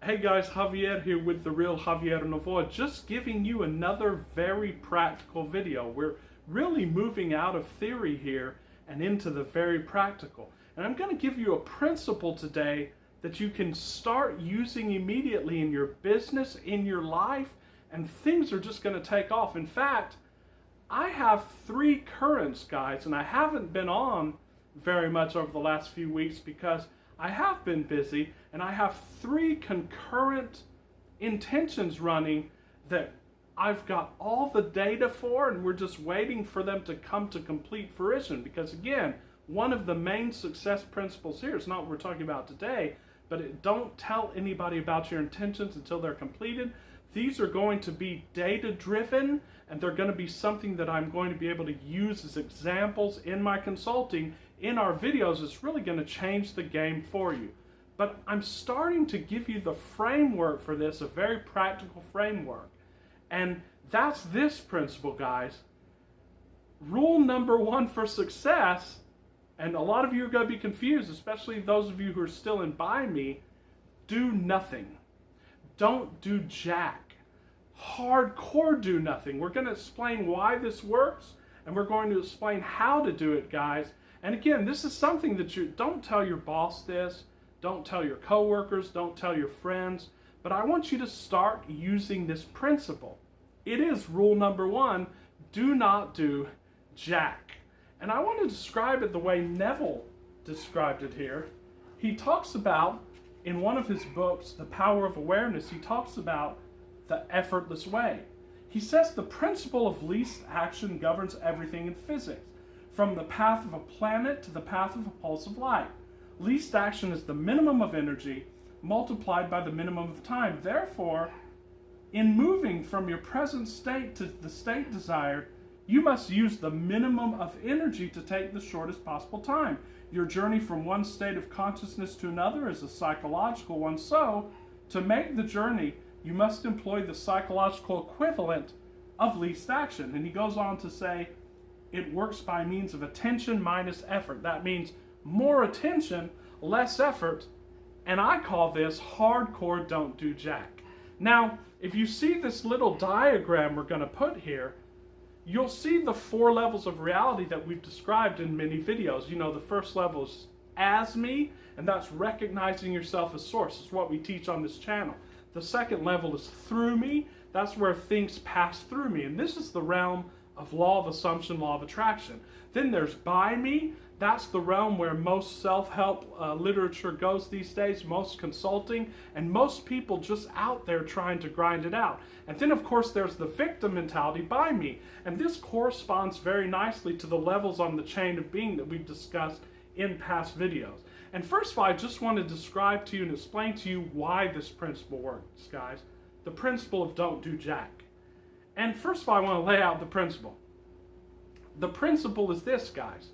Hey guys, Javier here with The Real Javier Novoa, just giving you another very practical video. We're really moving out of theory here and into the very practical. And I'm going to give you a principle today that you can start using immediately in your business, in your life, and things are just going to take off. In fact, I have 3 currents, guys, and I haven't been on very much over the last few weeks because I have been busy, and I have 3 concurrent intentions running that I've got all the data for, and we're just waiting for them to come to complete fruition. Because again, one of the main success principles here is not what we're talking about today, but don't tell anybody about your intentions until they're completed. These are going to be data driven, and they're going to be something that I'm going to be able to use as examples in my consulting, in our videos. It's really going to change the game for you. But I'm starting to give you the framework for this, a very practical framework. And that's this principle, guys. Rule number 1 for success, and a lot of you are going to be confused, especially those of you who are still in Buy Me: do nothing. Don't do jack. Hardcore do nothing. We're going to explain why this works, and we're going to explain how to do it, guys. And again, this is something that you don't tell your boss this, don't tell your coworkers, don't tell your friends, but I want you to start using this principle. It is rule number 1, do not do jack. And I want to describe it the way Neville described it here. He talks about, in one of his books, The Power of Awareness, he talks about the effortless way. He says the principle of least action governs everything in physics, from the path of a planet to the path of a pulse of light. Least action is the minimum of energy multiplied by the minimum of time. Therefore, in moving from your present state to the state desired, you must use the minimum of energy to take the shortest possible time. Your journey from one state of consciousness to another is a psychological one. So, to make the journey, you must employ the psychological equivalent of least action. And he goes on to say, it works by means of attention minus effort. That means more attention, less effort, and I call this hardcore don't do jack. Now, if you see this little diagram we're going to put here, you'll see the 4 levels of reality that we've described in many videos. You know, the first level is as me, and that's recognizing yourself as source. It's what we teach on this channel. The second level is through me. That's where things pass through me, and this is the realm of law of assumption, law of attraction. Then there's Buy Me. That's the realm where most self-help literature goes these days, most consulting, and most people just out there trying to grind it out. And then, of course, there's the victim mentality, Buy Me. And this corresponds very nicely to the levels on the chain of being that we've discussed in past videos. And first of all, I just want to describe to you and explain to you why this principle works, guys. The principle of don't do jack. And first of all, I want to lay out the principle. The principle is this, guys.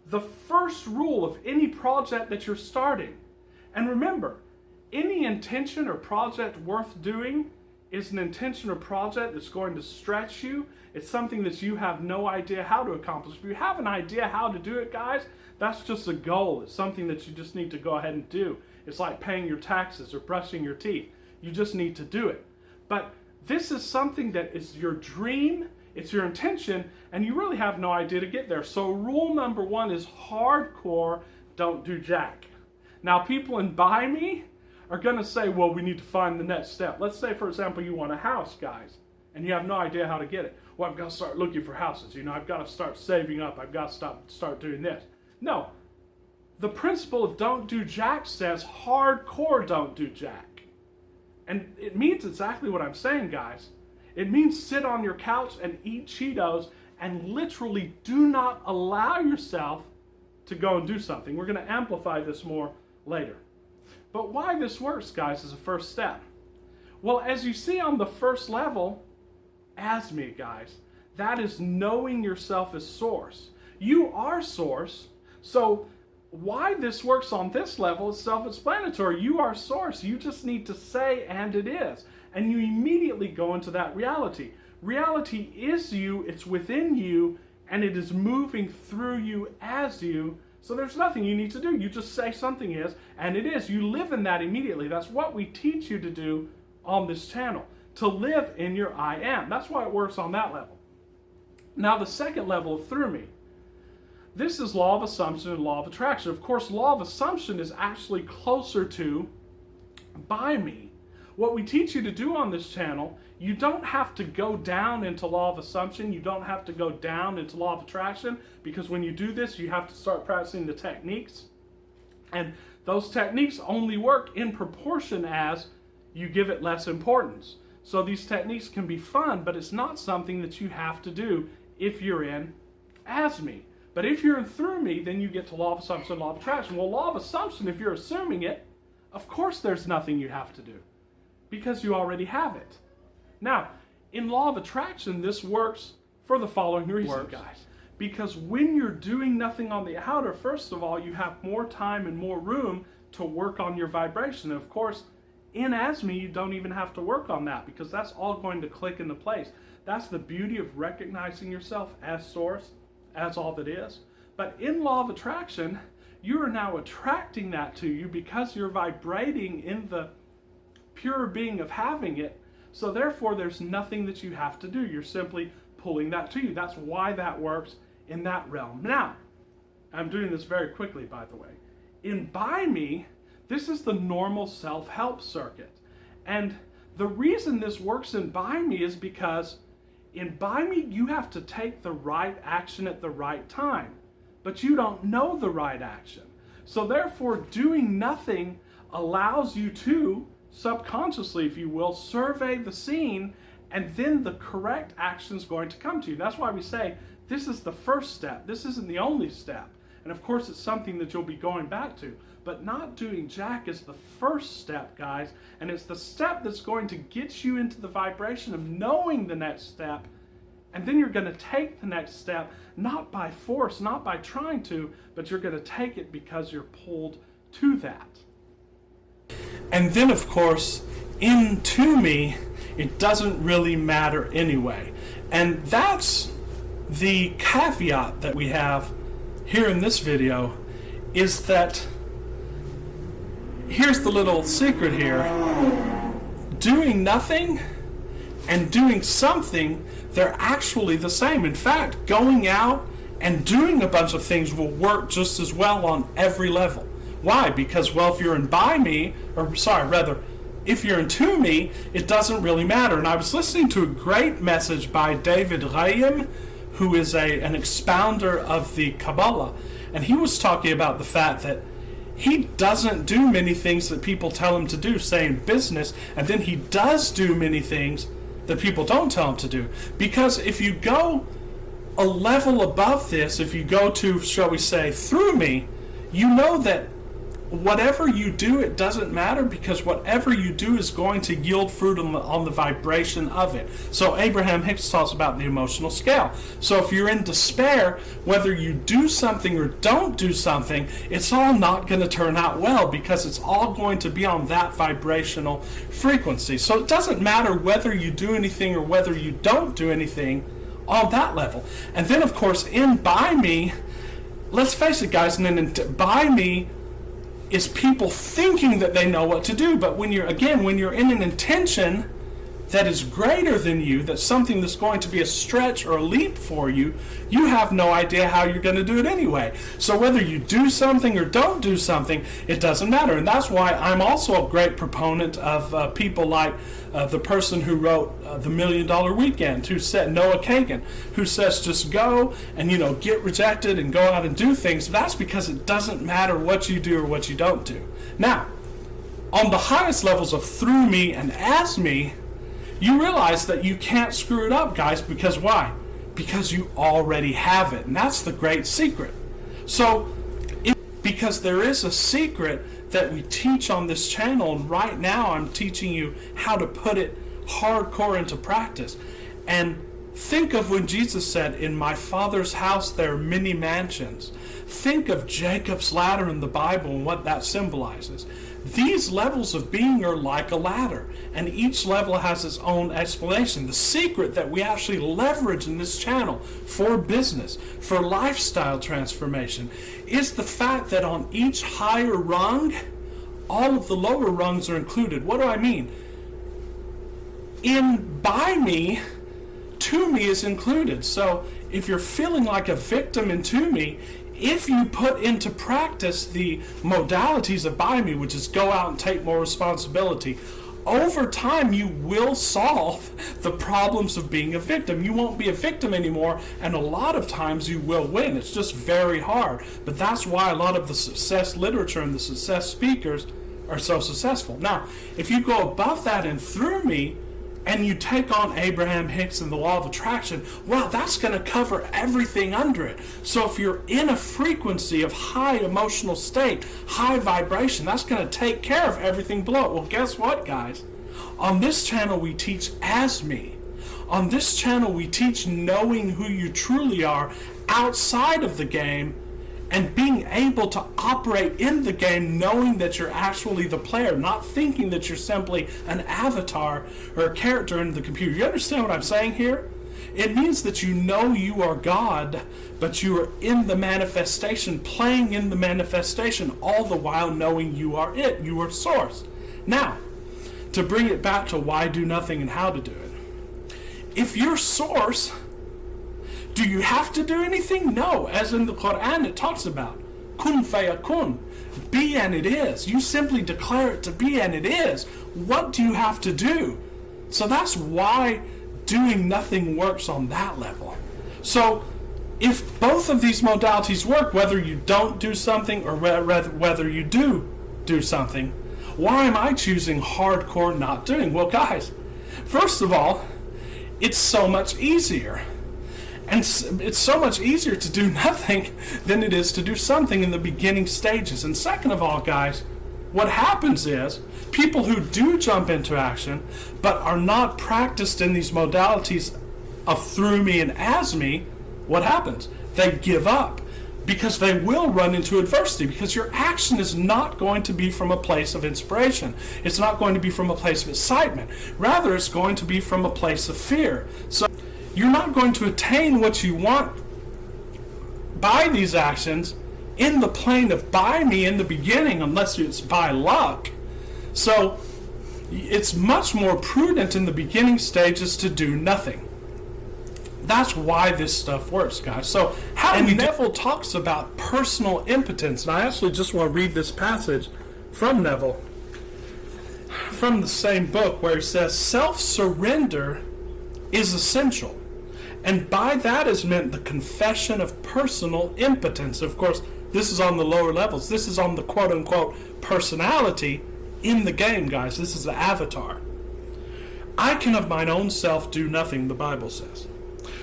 The first rule of any project that you're starting, and remember, any intention or project worth doing is an intention or project that's going to stretch you. It's something that you have no idea how to accomplish. If you have an idea how to do it, guys, that's just a goal. It's something that you just need to go ahead and do. It's like paying your taxes or brushing your teeth. You just need to do it. But this is something that is your dream, it's your intention, and you really have no idea to get there. So rule number 1 is hardcore, don't do jack. Now, people in Buy Me are going to say, well, we need to find the next step. Let's say, for example, you want a house, guys, and you have no idea how to get it. Well, I've got to start looking for houses. You know, I've got to start saving up. I've got to start doing this. No. The principle of don't do jack says hardcore don't do jack. And it means exactly what I'm saying, guys. It means sit on your couch and eat Cheetos and literally do not allow yourself to go and do something. We're going to amplify this more later. But why this works, guys, is a first step. Well, as you see on the first level, as me, guys, that is knowing yourself as source. You are source, so why this works on this level is self-explanatory. You are source. You just need to say, and it is. And you immediately go into that reality. Reality is you, it's within you, and it is moving through you as you. So there's nothing you need to do. You just say something is, and it is. You live in that immediately. That's what we teach you to do on this channel, to live in your I am. That's why it works on that level. Now the second level of through me. This is law of assumption and law of attraction. Of course, law of assumption is actually closer to by me. What we teach you to do on this channel, you don't have to go down into law of assumption. You don't have to go down into law of attraction, because when you do this, you have to start practicing the techniques. And those techniques only work in proportion as you give it less importance. So these techniques can be fun, but it's not something that you have to do if you're in as me. But if you're in through me, then you get to law of assumption, law of attraction. Well, law of assumption, if you're assuming it, of course there's nothing you have to do, because you already have it. Now, in law of attraction, this works for the following reason, guys. Because when you're doing nothing on the outer, first of all, you have more time and more room to work on your vibration. And of course, in as me, you don't even have to work on that, because that's all going to click into place. That's the beauty of recognizing yourself as source, as all that is. But in law of attraction, you are now attracting that to you because you're vibrating in the pure being of having it. So therefore, there's nothing that you have to do. You're simply pulling that to you. That's why that works in that realm. Now, I'm doing this very quickly, by the way. In by me, this is the normal self-help circuit. And the reason this works in by me is because in by me, you have to take the right action at the right time, but you don't know the right action. So therefore, doing nothing allows you to, subconsciously, if you will, survey the scene, and then the correct action is going to come to you. That's why we say this is the first step. This isn't the only step. And of course, it's something that you'll be going back to. But not doing jack is the first step, guys. And it's the step that's going to get you into the vibration of knowing the next step. And then you're going to take the next step, not by force, not by trying to, but you're going to take it because you're pulled to that. And then, of course, into me, it doesn't really matter anyway. And that's the caveat that we have here in this video, is that here's the little secret here. Doing nothing and doing something, they're actually the same. In fact, going out and doing a bunch of things will work just as well on every level. Why? Because, well, if you're in by me, if you're in to me, it doesn't really matter. And I was listening to a great message by David Reim, who is an expounder of the Kabbalah. And he was talking about the fact that he doesn't do many things that people tell him to do, say in business, and then he does do many things that people don't tell him to do. Because if you go a level above this, if you go to, shall we say, through me, you know that whatever you do, it doesn't matter, because whatever you do is going to yield fruit on the vibration of it. So Abraham Hicks talks about the emotional scale. So if you're in despair, whether you do something or don't do something, it's all not going to turn out well, because it's all going to be on that vibrational frequency. So it doesn't matter whether you do anything or whether you don't do anything on that level. And then, of course, in by me, let's face it, guys, and then by me is people thinking that they know what to do. But when you're in an intention that is greater than you, that's something that's going to be a stretch or a leap for you, you have no idea how you're going to do it anyway. So whether you do something or don't do something, it doesn't matter. And that's why I'm also a great proponent of people like the person who wrote The $1 Million Weekend, who said, Noah Kagan, who says just go and, get rejected and go out and do things. That's because it doesn't matter what you do or what you don't do. Now, on the highest levels of through me and as me, you realize that you can't screw it up, guys, because why? Because you already have it. And that's the great secret. So, because there is a secret that we teach on this channel, and right now I'm teaching you how to put it hardcore into practice. And think of when Jesus said, in my Father's house there are many mansions. Think of Jacob's ladder in the Bible and what that symbolizes. These levels of being are like a ladder, and each level has its own explanation. The secret that we actually leverage in this channel for business, for lifestyle transformation, is the fact that on each higher rung, all of the lower rungs are included. What do I mean? In by me, to me is included. So if you're feeling like a victim in to me, if you put into practice the modalities of by me, which is go out and take more responsibility, over time you will solve the problems of being a victim. You won't be a victim anymore, and a lot of times you will win. It's just very hard. But that's why a lot of the success literature and the success speakers are so successful. Now, if you go above that and through me, and you take on Abraham Hicks and the law of attraction, well, that's going to cover everything under it. So if you're in a frequency of high emotional state, high vibration, that's going to take care of everything below it. Well, guess what, guys? On this channel, we teach as me. On this channel, we teach knowing who you truly are outside of the game and being able to operate in the game knowing that you're actually the player, not thinking that you're simply an avatar or a character in the computer. You understand what I'm saying here? It means that you know you are God, but you are in the manifestation, playing in the manifestation, all the while knowing you are it, you are source. Now, to bring it back to why do nothing and how to do it. If you're source, do you have to do anything? No. As in the Quran, it talks about kun fayakun. Be and it is. You simply declare it to be and it is. What do you have to do? So that's why doing nothing works on that level. So if both of these modalities work, whether you don't do something or whether you do something, why am I choosing hardcore not doing? Well, guys, first of all, it's so much easier. And it's so much easier to do nothing than it is to do something in the beginning stages. And second of all, guys, what happens is people who do jump into action but are not practiced in these modalities of through me and as me, what happens? They give up because they will run into adversity, because your action is not going to be from a place of inspiration. It's not going to be from a place of excitement. Rather, it's going to be from a place of fear. So you're not going to attain what you want by these actions in the plane of by me in the beginning, unless it's by luck. So it's much more prudent in the beginning stages to do nothing. That's why this stuff works, guys. So Neville talks about personal impotence, and I actually just want to read this passage from Neville from the same book, where he says self-surrender is essential. And by that is meant the confession of personal impotence. Of course, this is on the lower levels. This is on the quote-unquote personality in the game, guys. This is the avatar. I can of mine own self do nothing, the Bible says.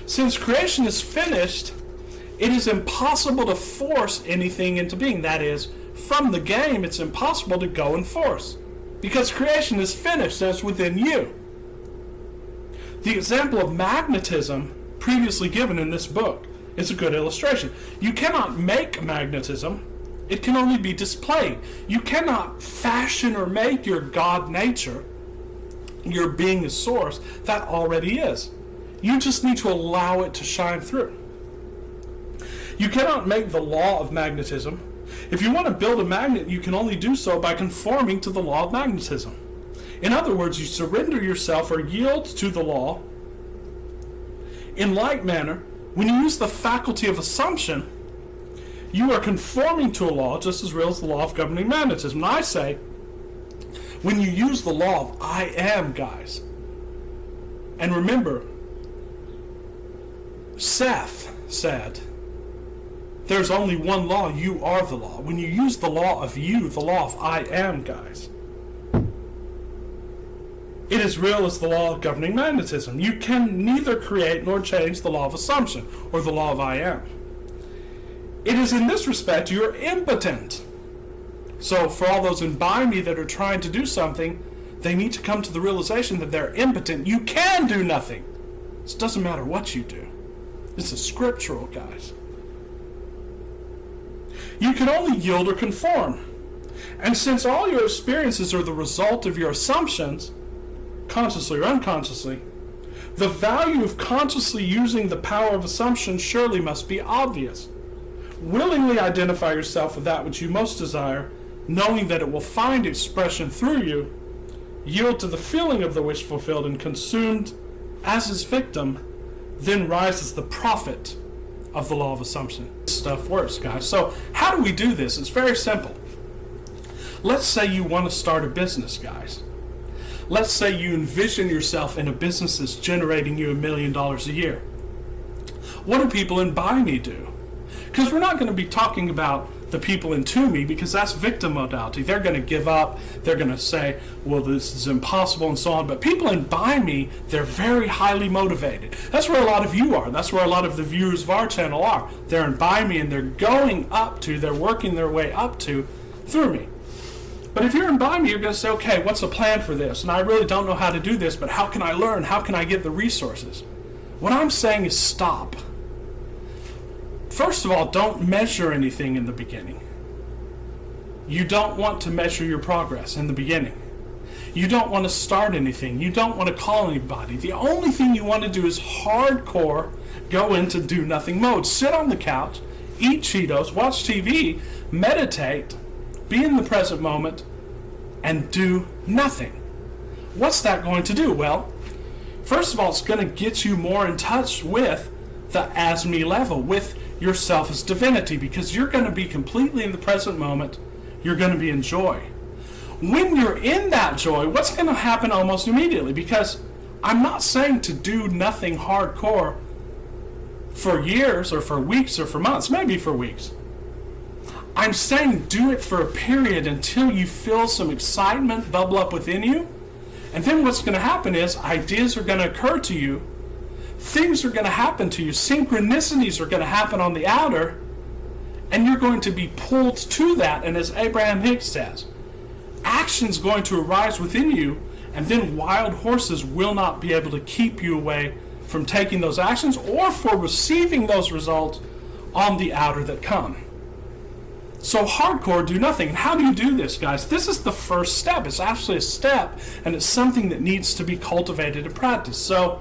Since creation is finished, it is impossible to force anything into being. That is, from the game, it's impossible to go and force, because creation is finished, and it's within you. The example of magnetism previously given in this book is a good illustration. You cannot make magnetism. It can only be displayed. You cannot fashion or make your God nature, your being a source, that already is. You just need to allow it to shine through. You cannot make the law of magnetism. If you want to build a magnet, you can only do so by conforming to the law of magnetism. In other words, you surrender yourself or yield to the law. In like manner, when you use the faculty of assumption, you are conforming to a law just as real as the law of governing magnetism. And I say, when you use the law of I am, guys, and remember, Seth said, there's only one law, you are the law. When you use the law of you, the law of I am, guys, it is real as the law of governing magnetism. You can neither create nor change the law of assumption or the law of I am. It is in this respect you are impotent. So for all those in by me that are trying to do something, they need to come to the realization that they're impotent. You can do nothing. It doesn't matter what you do. This is scriptural, guys. You can only yield or conform. And since all your experiences are the result of your assumptions, consciously or unconsciously, the value of consciously using the power of assumption surely must be obvious. Willingly identify yourself with that which you most desire, knowing that it will find expression through you. Yield to the feeling of the wish fulfilled and consumed as its victim, then rises the prophet of the law of assumption. This stuff works, guys. So how do we do this? It's very simple. Let's say you want to start a business, guys. Let's say you envision yourself in a business that's generating you $1 million a year. What do people in Buy Me do? Because we're not going to be talking about the people in To Me, because that's victim modality. They're going to give up. They're going to say, well, this is impossible and so on. But people in Buy Me, they're very highly motivated. That's where a lot of you are. That's where a lot of the viewers of our channel are. They're in Buy Me, and they're working their way up to Through Me. But if you're in Buy Me, you're going to say, okay, what's the plan for this? And I really don't know how to do this, but how can I learn? How can I get the resources? What I'm saying is stop. First of all, don't measure anything in the beginning. You don't want to measure your progress in the beginning. You don't want to start anything. You don't want to call anybody. The only thing you want to do is hardcore go into do nothing mode. Sit on the couch, eat Cheetos, watch TV, meditate, be in the present moment, and do nothing. What's that going to do? Well, first of all, it's going to get you more in touch with the as-me level, with yourself as divinity, because you're going to be completely in the present moment. You're going to be in joy. When you're in that joy, what's going to happen almost immediately? Because I'm not saying to do nothing hardcore for years or for weeks or for months, maybe for weeks. I'm saying do it for a period until you feel some excitement bubble up within you. And then what's going to happen is ideas are going to occur to you. Things are going to happen to you. Synchronicities are going to happen on the outer. And you're going to be pulled to that. And as Abraham Hicks says, action's going to arise within you. And then wild horses will not be able to keep you away from taking those actions or for receiving those results on the outer that come. So hardcore, do nothing. And how do you do this, guys? This is the first step. It's actually a step, and it's something that needs to be cultivated and practiced. So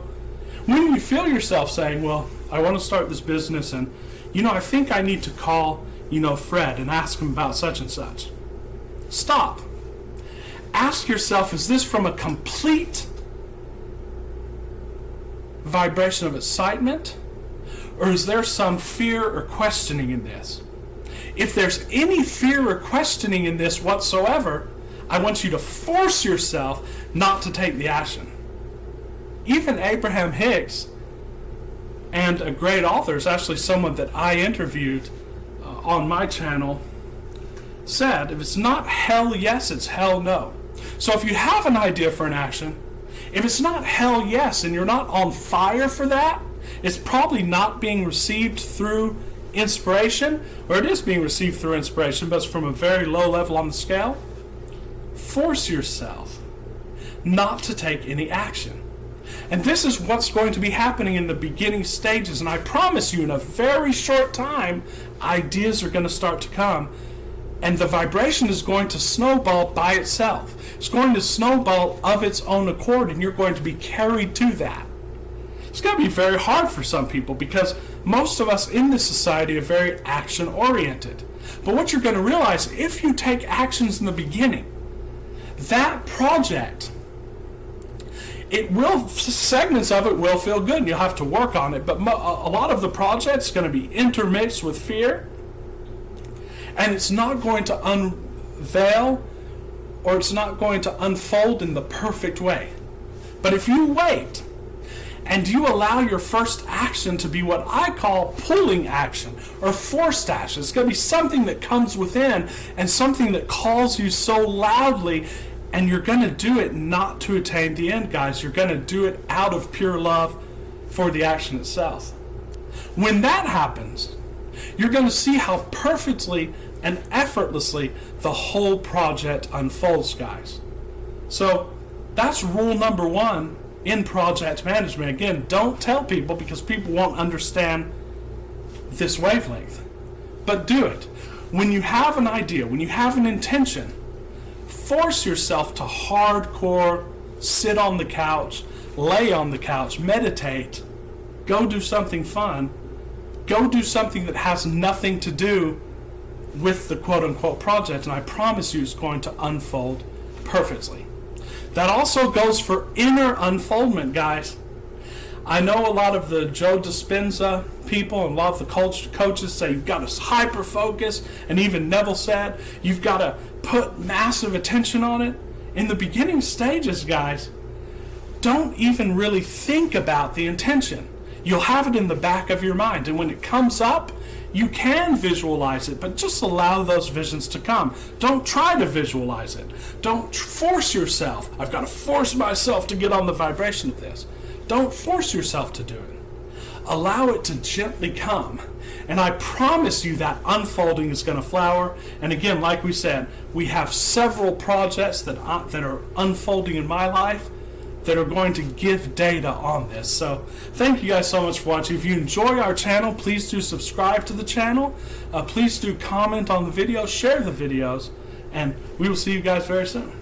when you feel yourself saying, well, I want to start this business, and, I think I need to call, Fred and ask him about such and such. Stop. Ask yourself, is this from a complete vibration of excitement, or is there some fear or questioning in this? If there's any fear or questioning in this whatsoever, I want you to force yourself not to take the action. Even Abraham Hicks, and a great author, is actually someone that I interviewed on my channel, said, if it's not hell yes, it's hell no. So if you have an idea for an action, if it's not hell yes and you're not on fire for that, it's probably not being received through inspiration, or it is being received through inspiration, but it's from a very low level on the scale. Force yourself not to take any action. And this is what's going to be happening in the beginning stages. And I promise you, in a very short time, ideas are going to start to come. And the vibration is going to snowball by itself. It's going to snowball of its own accord, and you're going to be carried to that. It's going to be very hard for some people because most of us in this society are very action-oriented. But what you're going to realize, if you take actions in the beginning, that project, segments of it will feel good and you'll have to work on it, but a lot of the project's going to be intermixed with fear, and it's not going to unveil or it's not going to unfold in the perfect way. But if you wait and you allow your first action to be what I call pulling action or forced action, it's going to be something that comes within and something that calls you so loudly, and you're going to do it not to attain the end, guys. You're going to do it out of pure love for the action itself. When that happens, you're going to see how perfectly and effortlessly the whole project unfolds, guys. So that's rule number one in project management. Again, don't tell people because people won't understand this wavelength. But do it. when you have an idea, when you have an intention, force yourself to hardcore sit on the couch, lay on the couch, meditate, go do something fun, go do something that has nothing to do with the quote-unquote project, and I promise you it's going to unfold perfectly. That also goes for inner unfoldment, guys. I know a lot of the Joe Dispenza people and a lot of the coaches say you've got to hyper focus, and even Neville said you've got to put massive attention on it. In the beginning stages, guys, don't even really think about the intention. You'll have it in the back of your mind, and when it comes up, you can visualize it, but just allow those visions to come. Don't try to visualize it. Don't force yourself. I've got to force myself to get on the vibration of this. Don't force yourself to do it. Allow it to gently come. And I promise you that unfolding is going to flower. And again, like we said, we have several projects that are unfolding in my life that are going to give data on this. So thank you guys so much for watching. If you enjoy our channel, please do subscribe to the channel. Please do comment on the video, share the videos, and we will see you guys very soon.